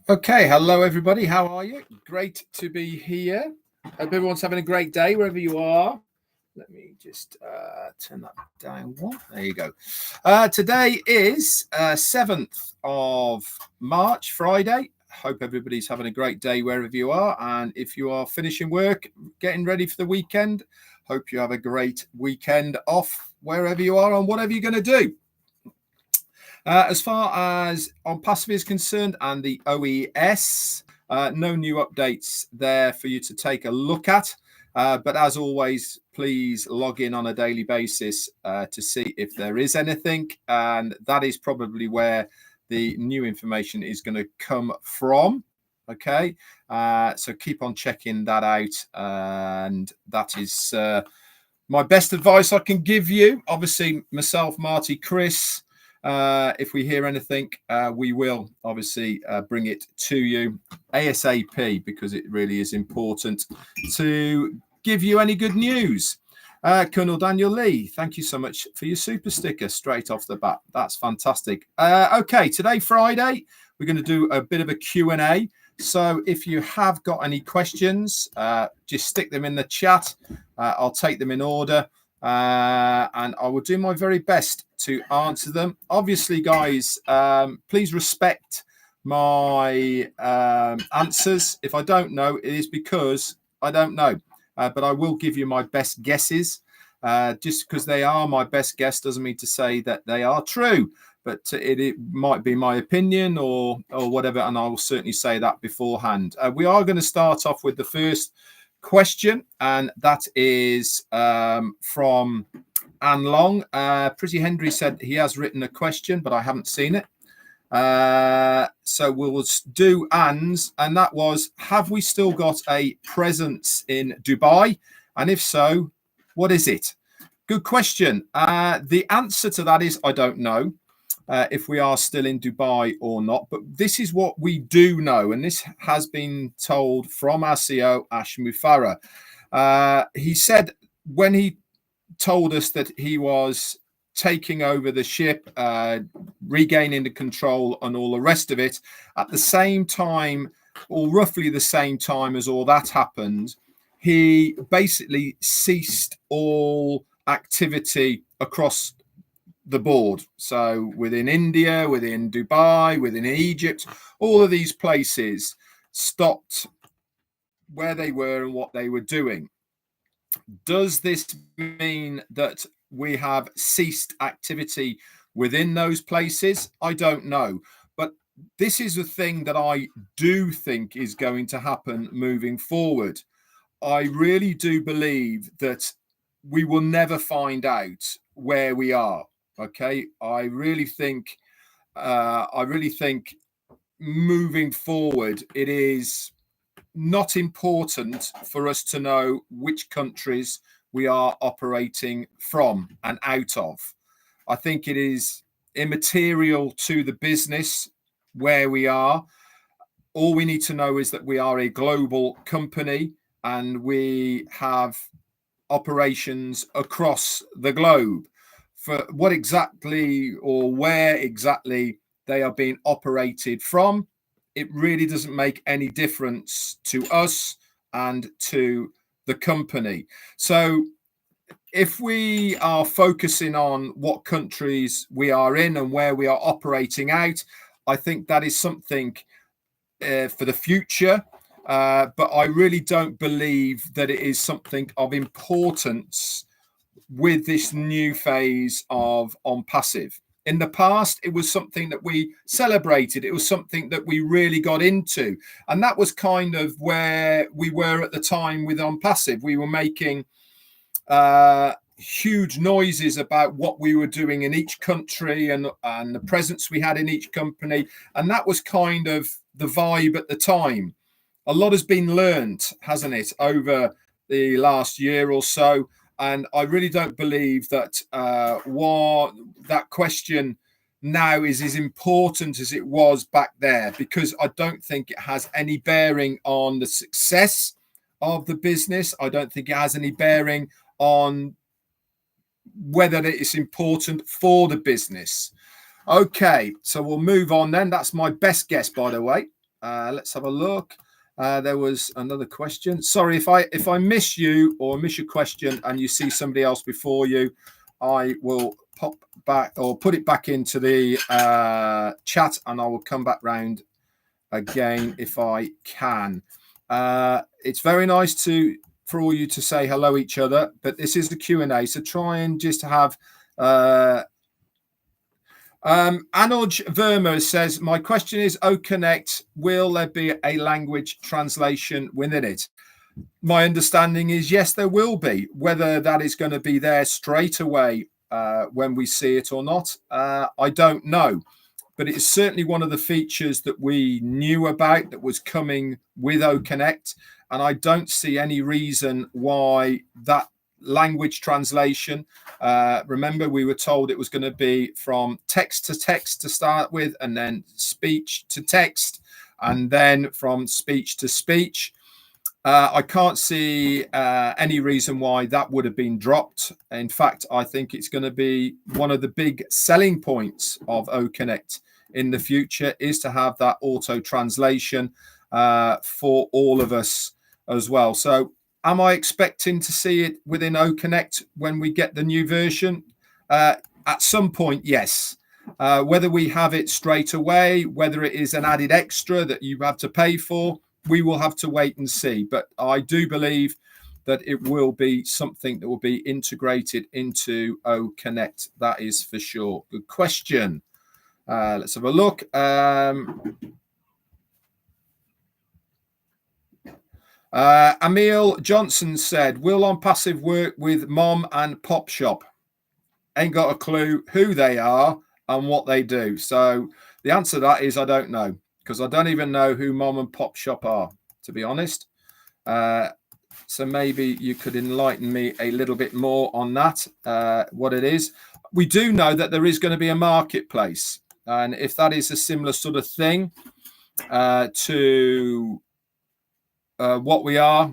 Okay, hello everybody. How are you? Great to be here. Hope everyone's having a great day wherever you are. Let me just turn that down one. There you go. Today is 7th of March, Friday. Hope everybody's having a great day wherever you are. And if you are finishing work, getting ready for the weekend, hope you have a great weekend off wherever you are and whatever you're going to do. As far as Onpassive is concerned and the OES, no new updates there for you to take a look at. But as always, please log in on a daily basis to see if there is anything. And that is probably where the new information is going to come from. Okay, so keep on checking that out. And that is my best advice I can give you. Obviously, myself, Marty, Chris, if we hear anything, we will obviously bring it to you ASAP, because it really is important to give you any good news. Colonel Daniel Lee, thank you so much for your super sticker straight off the bat. That's fantastic. Okay, today, Friday, we're going to do a bit of a Q&A. So if you have got any questions, just stick them in the chat. I'll take them in order. And I will do my very best to answer them. Obviously, guys, please respect my answers. If I don't know, it is because I don't know. But I will give you my best guesses. Just because they are my best guess doesn't mean to say that they are true. But it might be my opinion or whatever, and I will certainly say that beforehand. We are going to start off with the first question, and that is from Anne Long. Pretty Henry said he has written a question, but I haven't seen it. So we'll do Anne's, and that was, have we still got a presence in Dubai? And if so, what is it? Good question. The answer to that is I don't know if we are still in Dubai or not, but this is what we do know, and this has been told from our CEO, Ash Mufareh. He said when he told us that he was taking over the ship, regaining the control and all the rest of it, at the same time, or roughly the same time as all that happened, he basically ceased all activity across the board. So within India, within Dubai, within Egypt, all of these places stopped where they were and what they were doing. Does this mean that we have ceased activity within those places? I don't know. But this is a thing that I do think is going to happen moving forward. I really do believe that we will never find out where we are. Okay, I really think moving forward, it is not important for us to know which countries we are operating from and out of. I think it is immaterial to the business where we are. All we need to know is that we are a global company and we have operations across the globe. For what exactly or where exactly they are being operated from, it really doesn't make any difference to us and to the company. So if we are focusing on what countries we are in and where we are operating out, I think that is something for the future. But I really don't believe that it is something of importance with this new phase of Onpassive. In the past, it was something that we celebrated. It was something that we really got into. And that was kind of where we were at the time with Onpassive. We were making huge noises about what we were doing in each country and the presence we had in each company. And that was kind of the vibe at the time. A lot has been learned, hasn't it, over the last year or so. And I really don't believe that that question now is as important as it was back there, because I don't think it has any bearing on the success of the business. I don't think it has any bearing on whether it's important for the business. Okay, so we'll move on then. That's my best guess, by the way. Let's have a look. There was another question. Sorry if I miss you or miss your question and you see somebody else before you, I will pop back or put it back into the chat, and I will come back round again if I can. It's very nice for all you to say hello each other, but this is the Q&A, so try and just have Anuj Verma says, my question is, OConnect, will there be a language translation within it? My understanding is yes, there will be. Whether that is going to be there straight away when we see it or not, I don't know. But it's certainly one of the features that we knew about that was coming with OConnect. And I don't see any reason why that language translation, remember we were told it was going to be from text to start with, and then speech to text, and then from speech to speech. I can't see any reason why that would have been dropped. In fact, I think it's going to be one of the big selling points of OConnect in the future, is to have that auto translation for all of us as well. So am I expecting to see it within OConnect when we get the new version? At some point, yes. Whether we have it straight away, whether it is an added extra that you have to pay for, we will have to wait and see. But I do believe that it will be something that will be integrated into OConnect. That is for sure. Good question. Let's have a look. Emil Johnson said, will Onpassive work with Mom and Pop Shop? Ain't got a clue who they are and what they do. So the answer to that is I don't know, because I don't even know who Mom and Pop Shop are, to be honest. So maybe you could enlighten me a little bit more on that, what it is. We do know that there is going to be a marketplace. And if that is a similar sort of thing to what we are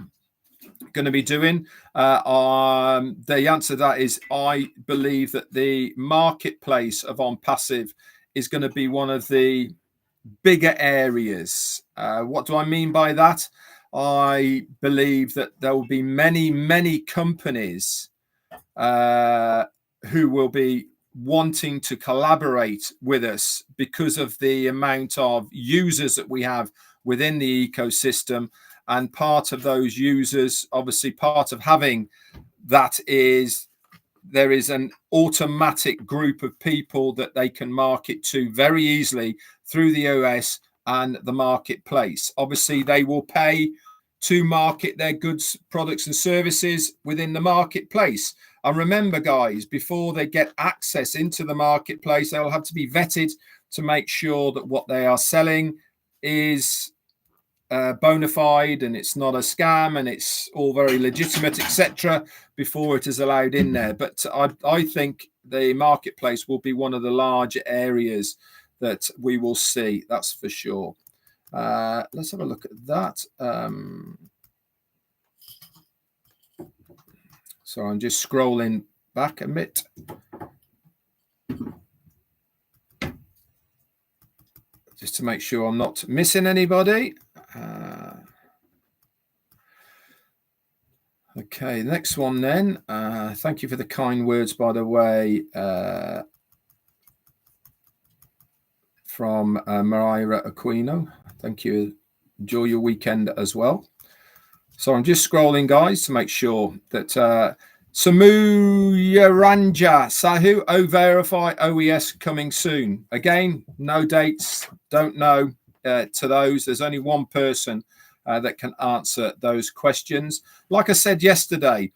going to be doing, the answer to that is I believe that the marketplace of Onpassive is going to be one of the bigger areas. What do I mean by that? I believe that there will be many companies who will be wanting to collaborate with us because of the amount of users that we have within the ecosystem. And part of those users, obviously part of having that is there is an automatic group of people that they can market to very easily through the OS and the marketplace. Obviously, they will pay to market their goods, products and services within the marketplace. And remember, guys, before they get access into the marketplace, they'll have to be vetted to make sure that what they are selling is bona fide and it's not a scam and it's all very legitimate, etc., before it is allowed in there. But I think the marketplace will be one of the larger areas that we will see, that's for sure. Let's have a look at that. So I'm just scrolling back a bit. Just to make sure I'm not missing anybody. Okay, next one then. Thank you for the kind words, by the way, from Mariah Aquino. Thank you. Enjoy your weekend as well. So I'm just scrolling, guys, to make sure that Samuyaranja Sahu, O-Verify OES coming soon. Again, no dates, don't know to those. There's only one person that can answer those questions. Like I said yesterday,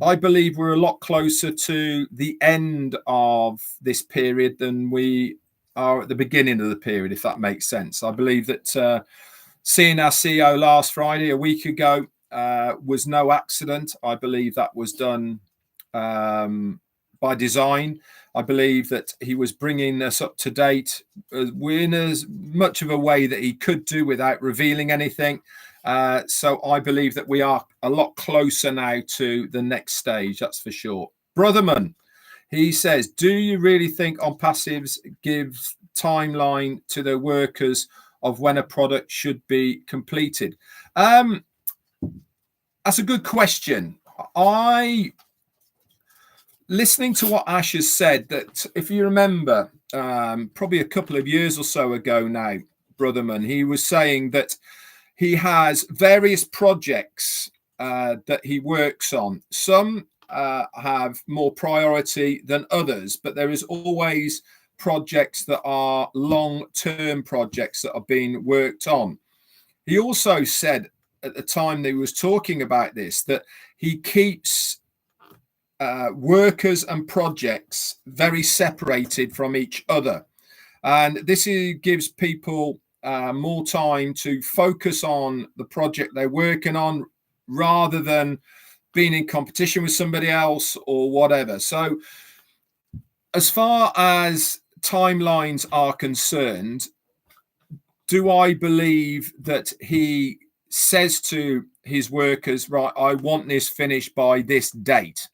I believe we're a lot closer to the end of this period than we are at the beginning of the period, if that makes sense. I believe that seeing our CEO last Friday, a week ago, was no accident. I believe that was done by design. I believe that he was bringing us up to date in as much of a way that he could do without revealing anything. So I believe that we are a lot closer now to the next stage, that's for sure. Brotherman, he says, do you really think Onpassives gives timeline to their workers of when a product should be completed? That's a good question. Listening to what Ash has said, that if you remember, probably a couple of years or so ago now, Brotherman, he was saying that he has various projects that he works on. Some have more priority than others, but there is always projects that are long-term projects that are being worked on. He also said at the time that he was talking about this that he keeps workers and projects very separated from each other, and this gives people more time to focus on the project they're working on rather than being in competition with somebody else or whatever. So as far as timelines are concerned, do I believe that he says to his workers, right, I want this finished by this date?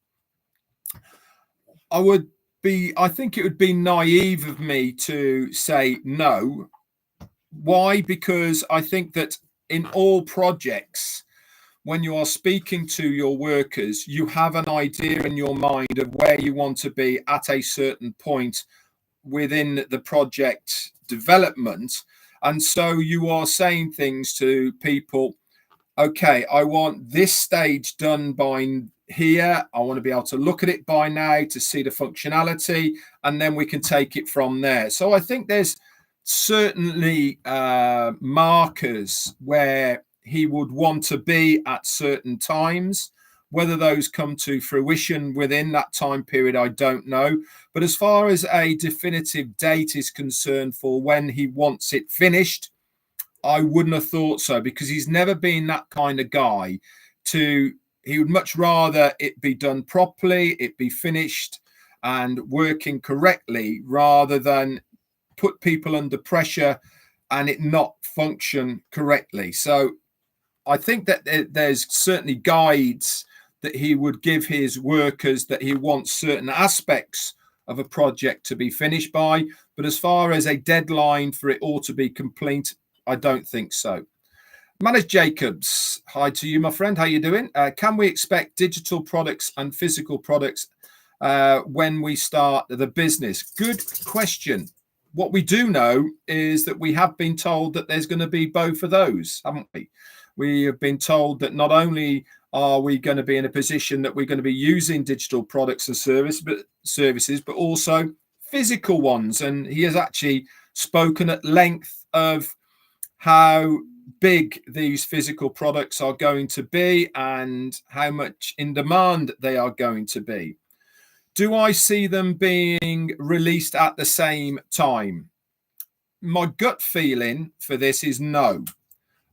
I think it would be naive of me to say no. Why? Because I think that in all projects, when you are speaking to your workers, you have an idea in your mind of where you want to be at a certain point within the project development. And so you are saying things to people, okay, I want this stage done by here. I want to be able to look at it by now to see the functionality, and then we can take it from there. So I think there's certainly markers where he would want to be at certain times. Whether those come to fruition within that time period, I don't know. But as far as a definitive date is concerned for when he wants it finished, I wouldn't have thought so, because he's never been that kind of guy. He would much rather it be done properly, it be finished and working correctly, rather than put people under pressure and it not function correctly. So I think that there's certainly guides that he would give his workers that he wants certain aspects of a project to be finished by. But as far as a deadline for it all to be complete, I don't think so. Manage Jacobs, hi to you, my friend. How you doing? Can we expect digital products and physical products when we start the business? Good question. What we do know is that we have been told that there's going to be both of those, haven't we? We have been told that not only are we going to be in a position that we're going to be using digital products and services, but also physical ones. And he has actually spoken at length of how big these physical products are going to be and how much in demand they are going to be. Do I see them being released at the same time? My gut feeling for this is no.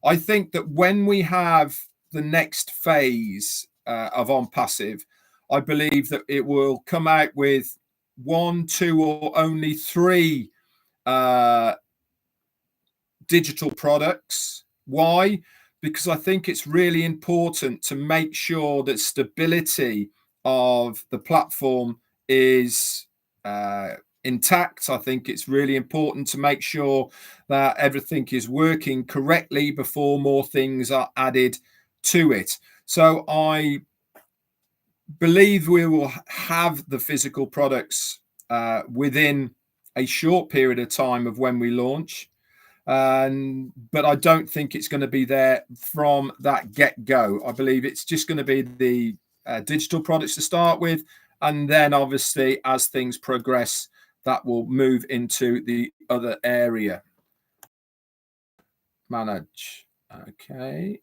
I think that when we have the next phase of Onpassive, I believe that it will come out with 1, 2, or only 3 digital products. Why? Because I think it's really important to make sure that stability of the platform is intact. I think it's really important to make sure that everything is working correctly before more things are added to it. So I believe we will have the physical products within a short period of time of when we launch. But I don't think it's going to be there from that get-go. I believe it's just going to be the digital products to start with, and then obviously as things progress, that will move into the other area. Manage. Okay.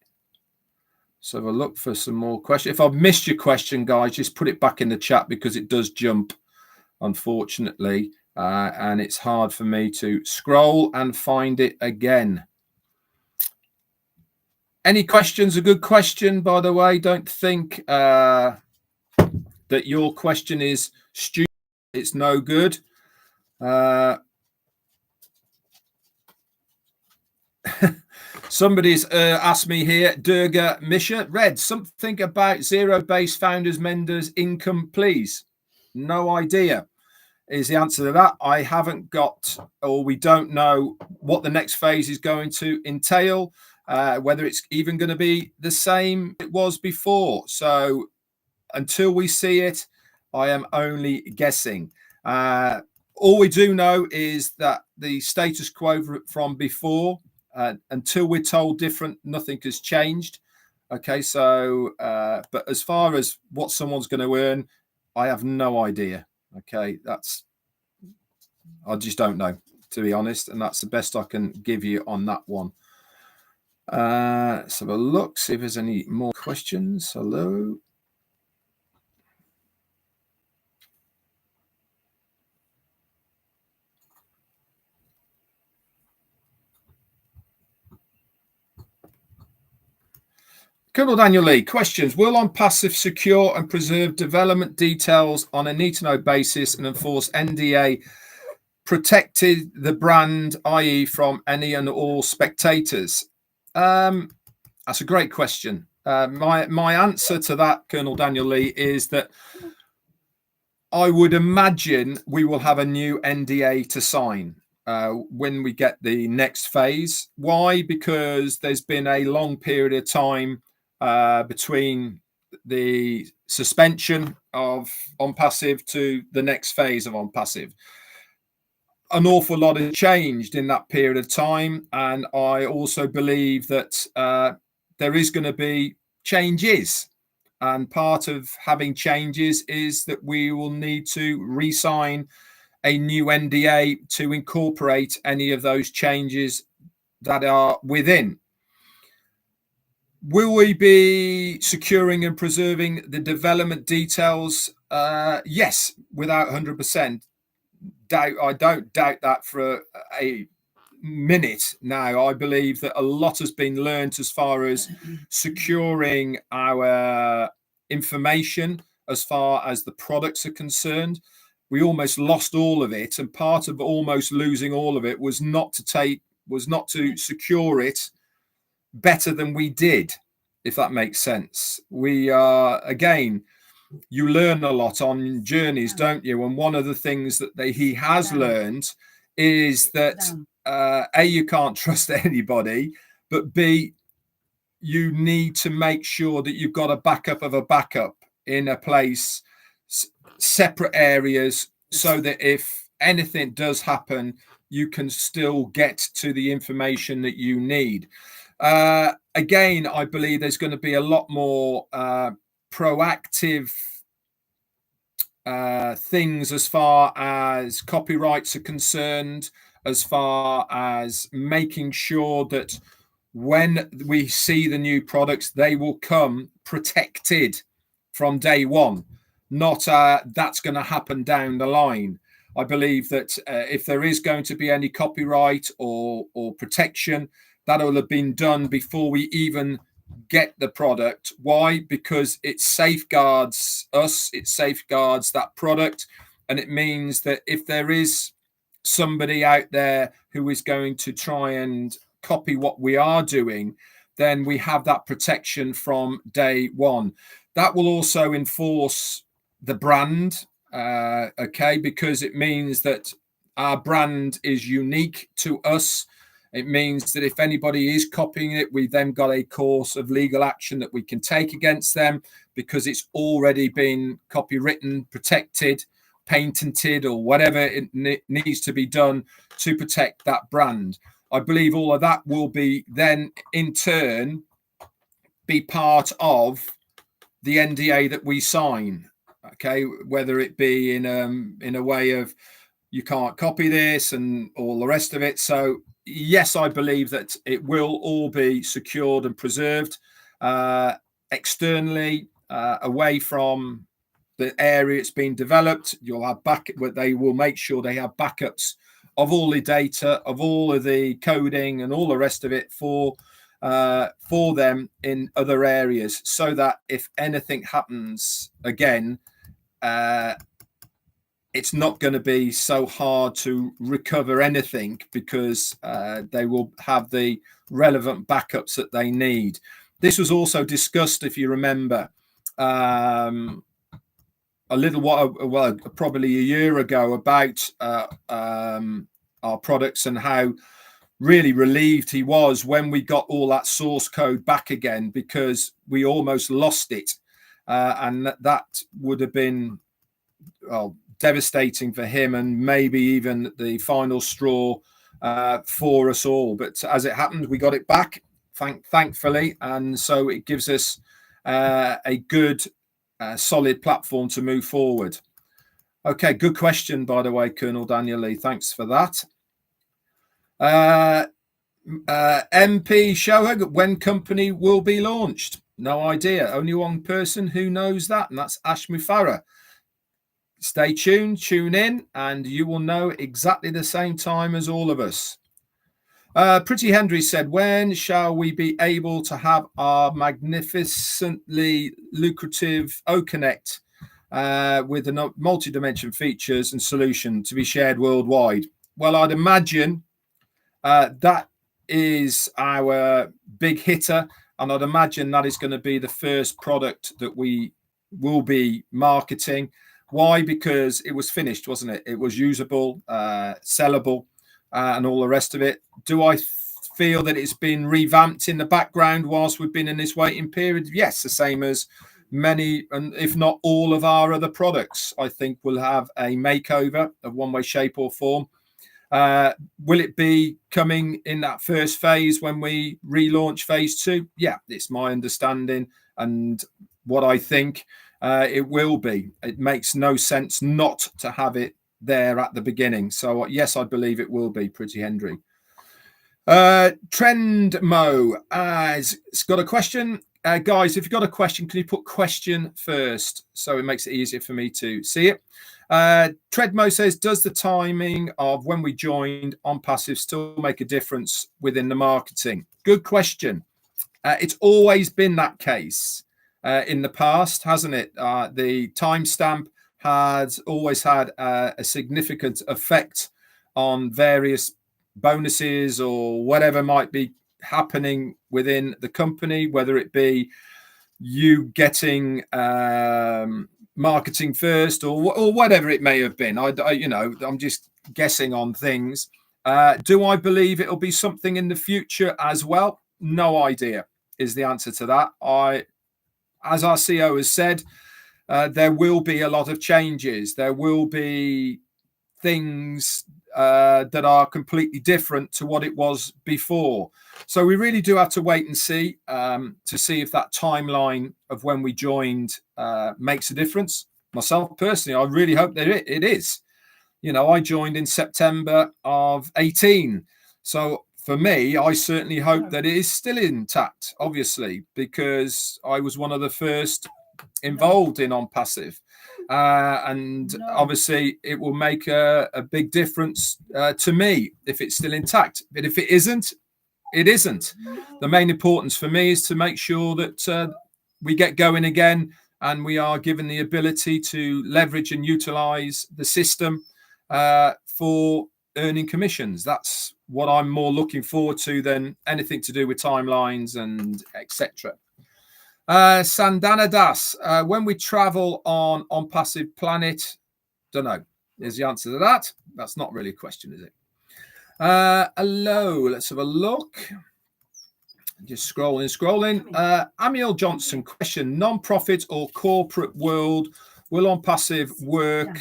So have a look for some more questions. If I've missed your question, guys, just put it back in the chat, because it does jump, unfortunately. And it's hard for me to scroll and find it again. Any questions? A good question, by the way. Don't think that your question is stupid. It's no good. Somebody's asked me here, Durga Misha, Red, something about zero-based founders, menders, income, please. No idea. is the answer to that. I haven't got, or we don't know what the next phase is going to entail, whether it's even going to be the same it was before. So until we see it, I am only guessing. All we do know is that the status quo from before, until we're told different, nothing has changed. Okay, so, but as far as what someone's going to earn, I have no idea. Okay, I just don't know, to be honest, and that's the best I can give you on that one. Let's have a look, see if there's any more questions. Hello. Colonel Daniel Lee, questions. Will Onpassive secure and preserve development details on a need-to-know basis and enforce NDA protected the brand, i.e. from any and all spectators? That's a great question. My answer to that, Colonel Daniel Lee, is that I would imagine we will have a new NDA to sign when we get the next phase. Why? Because there's been a long period of time between the suspension of Onpassive to the next phase of Onpassive. An awful lot has changed in that period of time, and I also believe that there is going to be changes, and part of having changes is that we will need to re-sign a new NDA to incorporate any of those changes that are within. Will we be securing and preserving the development details? Yes, without 100%. I don't doubt that for a minute now. I believe that a lot has been learned as far as securing our information as far as the products are concerned. We almost lost all of it, and part of almost losing all of it was not to secure it better than we did, if that makes sense. We are, again, you learn a lot on journeys, don't you? And one of the things that he has learned is that A, you can't trust anybody, but B, you need to make sure that you've got a backup of a backup in a place, separate areas, so that if anything does happen, you can still get to the information that you need. Again, I believe there's going to be a lot more proactive things as far as copyrights are concerned, as far as making sure that when we see the new products, they will come protected from day one, not that's going to happen down the line. I believe that if there is going to be any copyright or protection, that will have been done before we even get the product. Why? Because it safeguards us, it safeguards that product, and it means that if there is somebody out there who is going to try and copy what we are doing, then we have that protection from day one. That will also enforce the brand, okay, because it means that our brand is unique to us. It means that if anybody is copying it, we've then got a course of legal action that we can take against them because it's already been copywritten, protected, patented, or whatever it needs to be done to protect that brand. I believe all of that will be then in turn be part of the NDA that we sign. Okay, whether it be in a way of you can't copy this and all the rest of it. So yes, I believe that it will all be secured and preserved externally, away from the area it's been developed. You'll have they will make sure they have backups of all the data, of all of the coding and all the rest of it for them in other areas, so that if anything happens again, it's not going to be so hard to recover anything because they will have the relevant backups that they need. This was also discussed, if you remember, a little while, well, probably a year ago, about our products and how really relieved he was when we got all that source code back again, because we almost lost it, and that would have been, well, devastating for him, and maybe even the final straw for us all. But as it happened, we got it back, thankfully, and so it gives us a good, solid platform to move forward. Okay, good question, by the way, Colonel Daniel Lee. Thanks for that. MP Shohag, when company will be launched? No idea. Only one person who knows that, and that's Ash Mufareh. Stay tuned, tune in, and you will know exactly the same time as all of us. Pretty Henry said, when shall we be able to have our magnificently lucrative OConnect with the multi-dimension features and solution to be shared worldwide? Well, I'd imagine that is our big hitter, and I'd imagine that is going to be the first product that we will be marketing. Why? Because it was finished, wasn't it? It was usable, sellable, and all the rest of it. Do I feel that it's been revamped in the background whilst we've been in this waiting period? Yes, the same as many, and if not all, of our other products, I think will have a makeover of one way, shape, or form. Will it be coming in that first phase when we relaunch phase 2? Yeah, it's my understanding and what I think it will be. It makes no sense not to have it there at the beginning. So yes, I believe it will be, Pretty Henry. Trendmo has got a question. Guys, if you've got a question, can you put question first so it makes it easier for me to see it? Treadmo says, does the timing of when we joined Onpassive still make a difference within the marketing? Good question. It's always been that case in the past, hasn't it? The timestamp has always had a significant effect on various bonuses or whatever might be happening within the company, whether it be you getting marketing first or whatever it may have been. I'm just guessing on things. Do I believe it'll be something in the future as well? No idea is the answer to that. As our CEO has said, there will be a lot of changes. There will be things that are completely different to what it was before. So we really do have to wait and see to see if that timeline of when we joined makes a difference. Myself personally, I really hope that it is. I joined in September of 18. So for me, I certainly hope that it is still intact, obviously, because I was one of the first involved in Onpassive. And obviously it will make a big difference to me if it's still intact. But if it isn't, it isn't. The main importance for me is to make sure that we get going again and we are given the ability to leverage and utilize the system for earning commissions. That's what I'm more looking forward to than anything to do with timelines and etc. Sandana Das, when we travel on Onpassive Planet, don't know, is the answer to that. That's not really a question, is it? Hello, let's have a look. Just scrolling. Amiel Johnson, question, non-profit or corporate world, will Onpassive work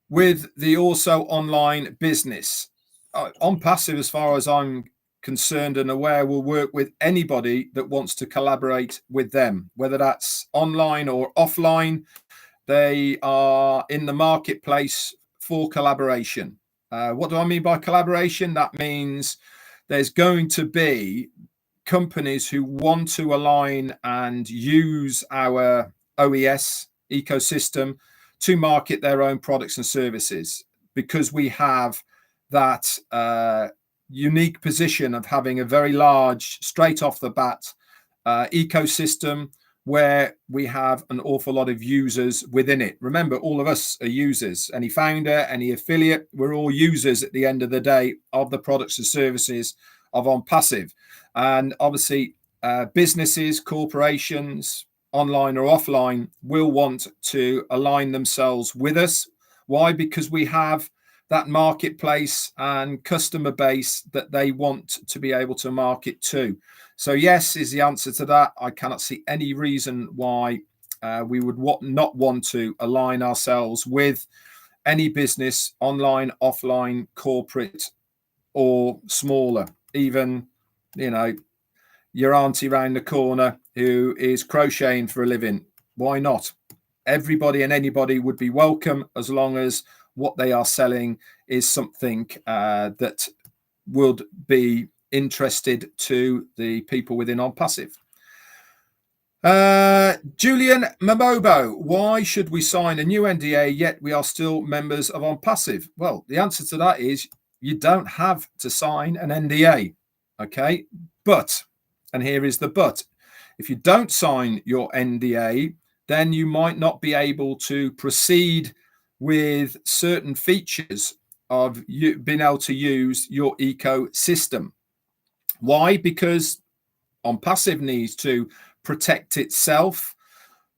with the also online business? Onpassive, as far as I'm concerned and aware, will work with anybody that wants to collaborate with them, whether that's online or offline. They are in the marketplace for collaboration. What do I mean by collaboration? That means there's going to be companies who want to align and use our OES ecosystem to market their own products and services, because we have that unique position of having a very large, straight off the bat ecosystem where we have an awful lot of users within it. Remember, all of us are users. Any founder, any affiliate, we're all users at the end of the day of the products and services of Onpassive. And obviously businesses, corporations, online or offline, will want to align themselves with us. Why? Because we have that marketplace and customer base that they want to be able to market to. So yes is the answer to that. I cannot see any reason why we would not want to align ourselves with any business, online, offline, corporate, or smaller. Even, you know, your auntie round the corner who is crocheting for a living. Why not? Everybody and anybody would be welcome, as long as what they are selling is something that would be interested to the people within Onpassive. Julian Mamobo, why should we sign a new NDA yet we are still members of Onpassive? Well, the answer to that is you don't have to sign an NDA. Okay, but, and here is the but, if you don't sign your NDA, then you might not be able to proceed with certain features of you being able to use your ecosystem. Why? Because Onpassive needs to protect itself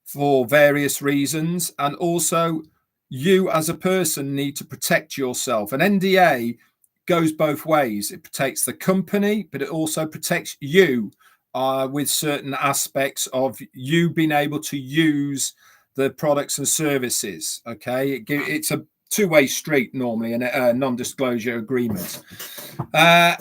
for various reasons, and also you as a person need to protect yourself. An NDA goes both ways. It protects the company, but it also protects you with certain aspects of you being able to use the products and services. Okay, it's a two-way street normally in a non-disclosure agreement.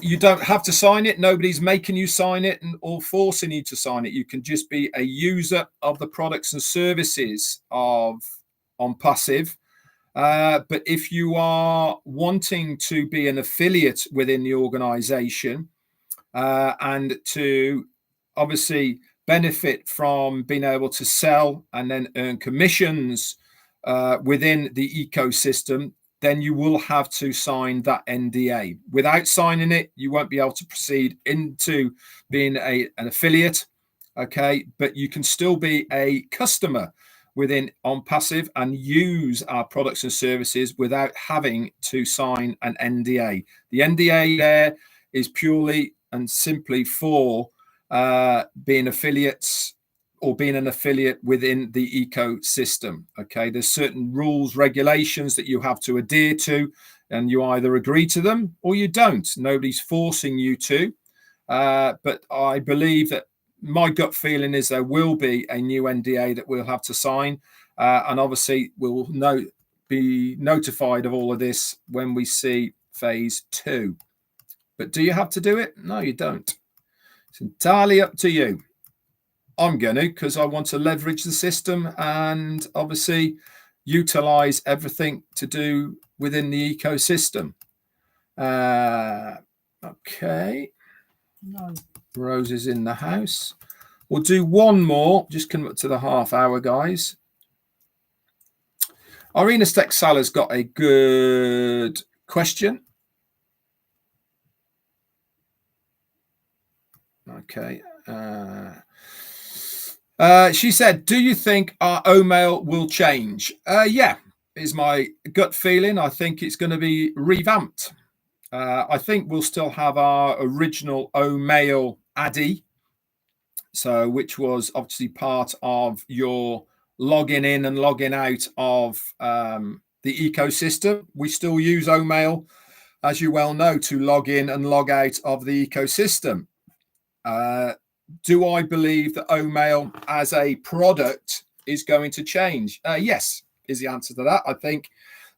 You don't have to sign it. Nobody's making you sign it or forcing you to sign it. You can just be a user of the products and services of Onpassive. But if you are wanting to be an affiliate within the organization and to obviously benefit from being able to sell and then earn commissions within the ecosystem, then you will have to sign that NDA. Without signing it, you won't be able to proceed into being an affiliate. Okay, but you can still be a customer within Onpassive and use our products and services without having to sign an NDA. The NDA there is purely and simply for being affiliates or being an affiliate within the ecosystem. Okay, there's certain rules, regulations that you have to adhere to, and you either agree to them or you don't. Nobody's forcing you to, but I believe that my gut feeling is there will be a new NDA that we'll have to sign, and obviously we'll be notified of all of this when we see phase 2. But do you have to do it? No, you don't. It's entirely up to you. I'm going to, because I want to leverage the system and obviously utilize everything to do within the ecosystem. Okay. Rose is in the house. We'll do one more. Just come up to the half hour, guys. Irina Stexala's got a good question. Okay. She said, do you think our OMail will change? Yeah, is my gut feeling. I think it's going to be revamped. I think we'll still have our original OMail addy, so which was obviously part of your logging in and logging out of the ecosystem. We still use OMail, as you well know, to log in and log out of the ecosystem. Do I believe that OMail as a product is going to change? Yes, is the answer to that. I think,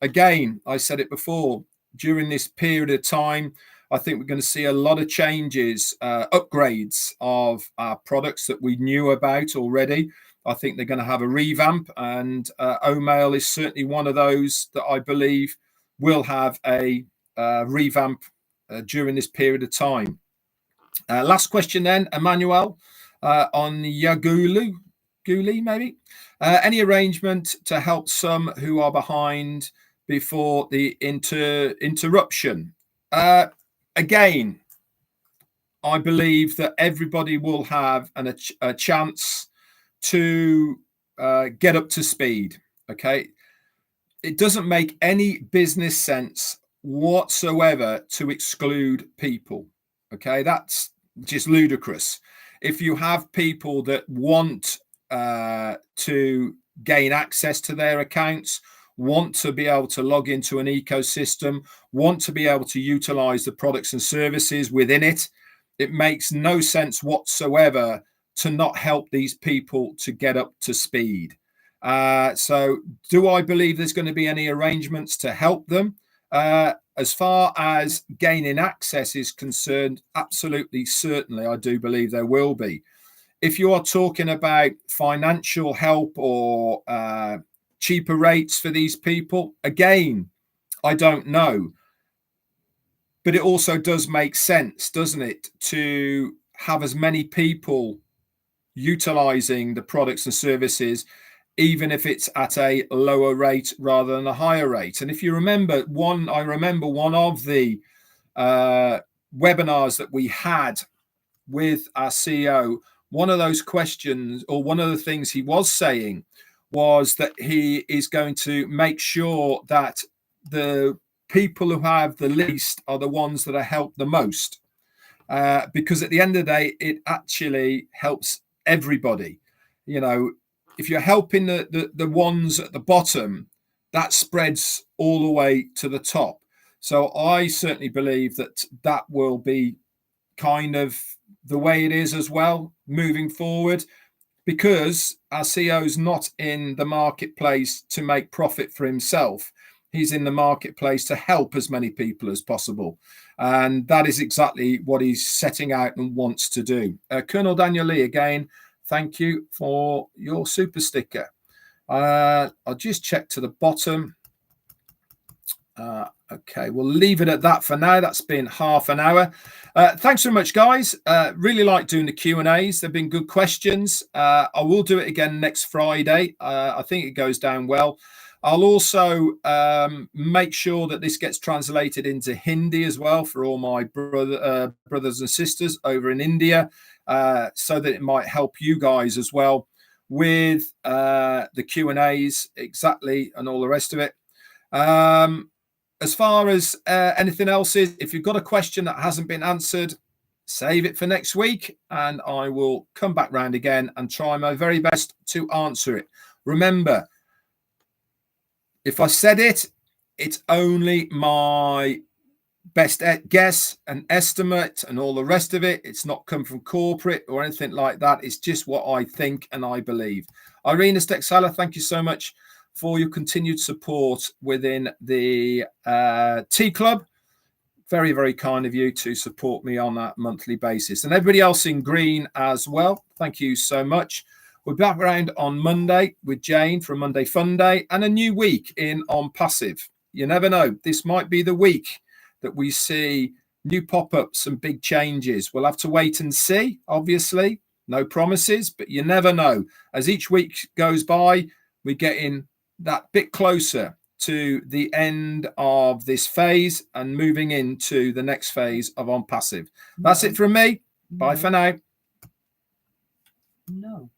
again, I said it before, during this period of time, I think we're going to see a lot of changes, upgrades of our products that we knew about already. I think they're going to have a revamp, and OMail is certainly one of those that I believe will have a revamp during this period of time. Last question then, Emmanuel, on Yagulu, maybe. Any arrangement to help some who are behind before the interruption? Again, I believe that everybody will have a chance to get up to speed. Okay, it doesn't make any business sense whatsoever to exclude people. Okay, that's just ludicrous. If you have people that want to gain access to their accounts, want to be able to log into an ecosystem, want to be able to utilize the products and services within it. It makes no sense whatsoever to not help these people to get up to speed. So do I believe there's going to be any arrangements to help them? As far as gaining access is concerned, absolutely, certainly, I do believe there will be. If you are talking about financial help or cheaper rates for these people, again, I don't know. But it also does make sense, doesn't it, to have as many people utilizing the products and services, even if it's at a lower rate rather than a higher rate. And if you remember, I remember one of the webinars that we had with our CEO, one of those questions, or one of the things he was saying, was that he is going to make sure that the people who have the least are the ones that are helped the most, because at the end of the day, it actually helps everybody. You know, if you're helping the ones at the bottom, that spreads all the way to the top. So I certainly believe that that will be kind of the way it is as well moving forward, because our CEO is not in the marketplace to make profit for himself. He's in the marketplace to help as many people as possible. And that is exactly what he's setting out and wants to do. Colonel Daniel Lee, again, thank you for your super sticker. I'll just check to the bottom. Okay, we'll leave it at that for now. That's been half an hour. Thanks so much, guys. Really like doing the Q&As. They've been good questions. I will do it again next Friday. I think it goes down well. I'll also make sure that this gets translated into Hindi as well for all my brothers and sisters over in India, so that it might help you guys as well with the Q&As exactly and all the rest of it. As far as anything else is, if you've got a question that hasn't been answered, save it for next week and I will come back round again and try my very best to answer it. Remember, if I said it, it's only my best guess and estimate and all the rest of it. It's not come from corporate or anything like that. It's just what I think and I believe. Irina Stexala, thank you so much for your continued support within the T Club. Very, very kind of you to support me on that monthly basis. And everybody else in green as well, thank you so much. We're back around on Monday with Jane for a Monday Fun Day and a new week in Onpassive. You never know. This might be the week that we see new pop-ups and big changes. We'll have to wait and see, obviously. No promises, but you never know. As each week goes by, we're getting that bit closer to the end of this phase and moving into the next phase of Onpassive. That's it from me. Bye for now. No.